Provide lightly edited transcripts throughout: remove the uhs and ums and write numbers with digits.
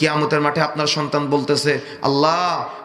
কিয়ামতের মাঠে আপনার সন্তান বলতেছে, আল্লাহ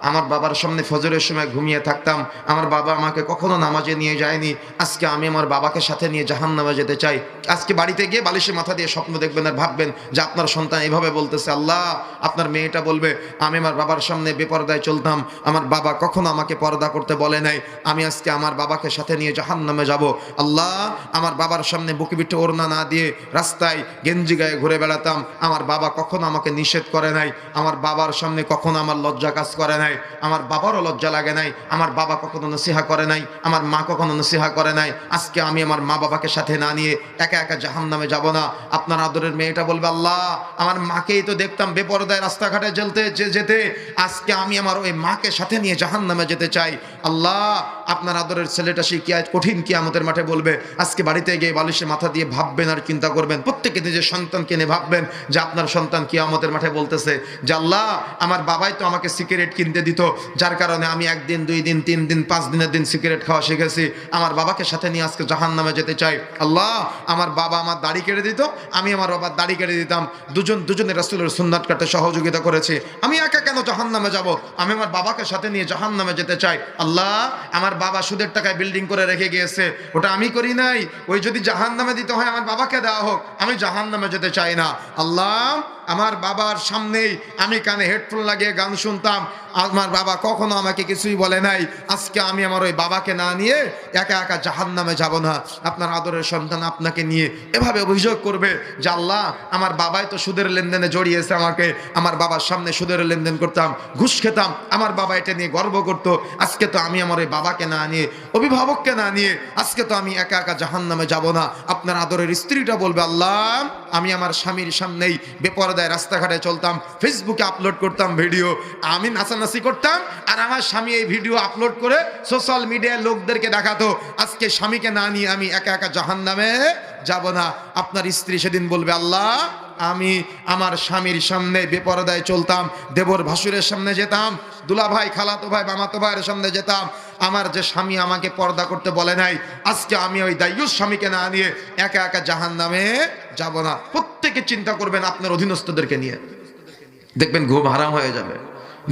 আমার বাবার সামনে ফজরের সময় ঘুমিয়ে থাকতাম, আমার বাবা আমাকে কখনো নামাজে নিয়ে যায়নি, আজকে আমি আমার বাবাকে সাথে নিয়ে জাহান্নামে যেতে চাই। আজকে বাড়িতে গিয়ে বালিশে মাথা দিয়ে স্বপ্ন দেখবেন আর ভাববেন যে আপনার সন্তান এভাবে বলতেছে, আল্লাহ আপনার মেয়েটা বলবে আমি আমার বাবার সামনে বেপরদায় চলতাম, আমার বাবা কখনো আমাকে পর্দা করতে বলে নাই, আমি আজকে আমার বাবাকে সাথে নিয়ে জাহান্নামে যাব। আল্লাহ আমার বাবার সামনে বুকে পিঠে ওড়না না দিয়ে রাস্তায় গেঞ্জি গায়ে ঘুরে বেড়াতাম, আমার বাবা কখনো আমাকে নিষেধ করে নাই, আমার বাবার সামনে কখনো আমার লজ্জা কাজ করে নাই, আমার বাবারও লজ্জা লাগে নাই, আমার বাবা কখনো নসিহা করে নাই, আমার মা কখনো নসিহা করে নাই, আজকে আমি আমার মা বাবাকে সাথে না নিয়ে একা একা জাহান্নামে যাব না। আপনার আদরের মেয়েটা বলবে, আল্লাহ আমার মাকেই তো দেখতাম বেপরদায় রাস্তাঘাটে যেতে, আজকে আমি আমার ওই মাকে সাথে নিয়ে জাহান্নামে যেতে চাই। আল্লাহ আপনার আদরের ছেলেটা সেই কঠিন কিয়ামতের মাঠে বলবে, আজকে বাড়িতে গিয়ে বালিশে মাথা দিয়ে ভাববেন আর চিন্তা করবেন, প্রত্যেকে নিজের সন্তানকে নিয়ে ভাববেন যে আপনার সন্তান কিয়ামতের মাঠে বলতেছে যে আল্লাহ আমার বাবাই তো আমাকে সিগারেট কিনতে দিত, যার কারণে আমি 1 দিন 2 দিন 3 দিন 5 দিনের দিন সিগারেট খাওয়া শিখেছি, আমার বাবাকে সাথে নিয়ে আজকে জাহান্নামে যেতে চাই। আল্লাহ আমার বাবা আমার দাড়ি কেটে দিত, আমি আমার বাবার দাড়ি কেটে দিতাম, দুজনে রাসূলের সুন্নাত কাটতে সহযোগিতা করেছি, আমি একা কেন জাহান্নামে যাব, আমি আমার বাবাকে সাথে নিয়ে জাহান্নামে যেতে চাই। আল্লাহ আমার বাবা সুদের টাকায় বিল্ডিং করে রেখে গিয়েছে, ওটা আমি করি নাই, ওই যদি জাহান্নামে দিতে হয় আমার বাবাকে দেওয়া হোক, আমি জাহান্নামে যেতে চাই না। আল্লাহ আমার বাবার সামনেই আমি কানে হেডফোন লাগিয়ে গান শুনতাম, আমার বাবা কখনো আমাকে কিছুই বলে নাই, আজকে আমি আমার ওই বাবাকে না নিয়ে একা একা জাহান্নামে যাব না। আপনার আদরের সন্তান আপনাকে নিয়ে এভাবে অভিযোগ করবে যে আল্লাহ আমার বাবাই তো সুদের লেনদেনে জড়িয়েছে আমাকে, আমার বাবার সামনে সুদের লেনদেন করতাম, ঘুষ খেতাম, আমার বাবা এটা নিয়ে গর্ব করতো, আজকে তো আমি আমার ওই বাবাকে না নিয়ে অভিভাবককে না নিয়ে আজকে তো আমি একা একা জাহান্নামে যাব না। আপনার আদরের স্ত্রীটা বলবে, আল্লাহ আমি আমার স্বামীর সামনেই বেপরদায় রাস্তাঘাটে চলতাম, ফেসবুকে আপলোড করতাম ভিডিও, আমি নাচানাচি করতাম, আর আমার স্বামী এই ভিডিও আপলোড করে সোশ্যাল মিডিয়ায় লোকদেরকে দেখাতো, আজকে স্বামীকে না নিয়ে আমি একা একা জাহান্নামে যাব না। আপনার স্ত্রী সেদিন বলবে, আল্লাহ আমি আমার স্বামীর সামনে বেপরদায় চলতাম, দেবর ভাসুরের সামনে যেতাম, দুলা ভাই খালাতো ভাই মামাতো ভাইয়ের সামনে যেতাম, আমার যে স্বামী আমাকে পর্দা করতে বলে নাই, আজকে আমি ওই দায়ুস স্বামীকে না নিয়ে একা একা জাহান্নামে যাব না। প্রত্যেকে চিন্তা করবেন আপনার অধীনস্থদেরকে নিয়ে, দেখবেন ঘুম হারাম হয়ে যাবে,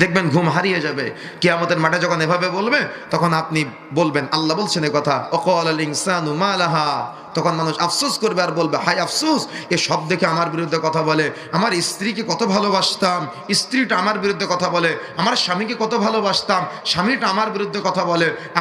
দেখবেন ঘুম হারিয়ে যাবে। কিয়ামতের মাঠে যখন এভাবে বলবে তখন আপনি বলবেন আল্লাহ বলছেন এ কথা, ওয়াকালাল ইনসানু মা লাহা, তখন মানুষ আফসোস করবে আর বলবে হায় আফসোস, এ সব দেখে আমার বিরুদ্ধে কথা বলে, আমার স্ত্রীকে কত ভালোবাসতাম, স্ত্রীটা আমার বিরুদ্ধে কথা বলে, আমার স্বামীকে কত ভালোবাসতাম, স্বামীটা আমার বিরুদ্ধে কথা বলে।